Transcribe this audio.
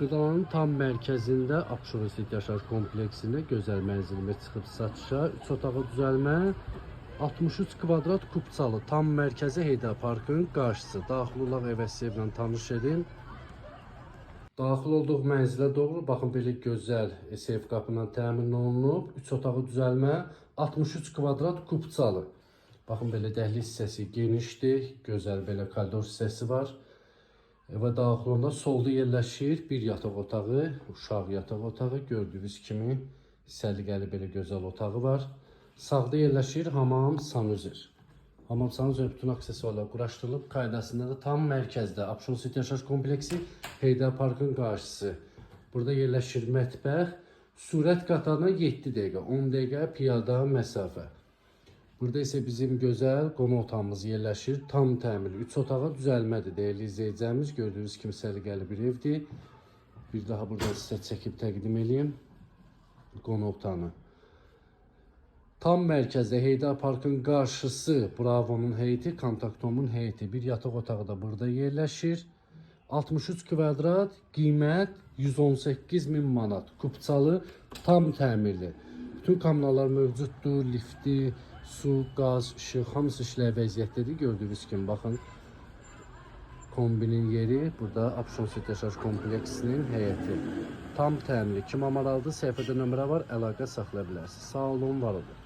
Xırdalanın tam mərkəzində Abşeron yaşayış kompleksində gözəl mənzilimə çıxıb satışa. 3 otağı düzəlmə, 63 kvadrat kubçalı, tam mərkəzi Heydər Parkın qarşısı. Daxil olaq evə sevlə tanış edin. Daxil olduğu mənzilə doğru baxın, belə gözəl sev qapından təmin olunub. 3 otağı düzəlmə, 63 kvadrat kubçalı. Baxın, belə dəhliz hissəsi genişdir, gözəl belə koridor hissəsi var. Və daxil olanda solda yerləşir bir yataq otağı, uşaq yataq otağı, gördüyünüz kimi səliqəli belə gözəl otağı var. Sağda yerləşir hamam, sanuzer. Hamam, sanuzer bütün aksesuarlar quraşdırılıb, qaydasında da tam mərkəzdə Abşeron yaşayış kompleksi Heydər Parkın qarşısı. Burada yerləşir mətbəx, sürət qatarına 7 dəqiqə, 10 dəqiqə piyada məsafə. Burada isə bizim gözəl qonaq otağımız yerləşir. Tam təmirli 3 otağa düzəlmədir dəyərli izləyicimiz. Gördüyünüz kimi səliqəli bir evdir. Bir daha burada sizə çəkib təqdim edeyim qonaq otağını. Tam mərkəzdə Heydər Parkın qarşısı, Bravo'nun heyəti, Kontaktomun heyəti. Bir yataq otağı da burada yerləşir. 63 kvadrat, qiymət 118.000 manat. Kubçalı, tam təmirli. Bütün kameralar mövcuddur, lifti, su, qaz, işıq, hamısı işləyə vəziyyətdədir. Gördüyünüz kimi, baxın, kombinin yeri, burada Abşeron yaşayış kompleksinin heyəti. Tam təmirli. Kim maraqlıdır, səhifədə nömrə var, əlaqə saxlaya bilərsiniz. Sağ olun, var olun.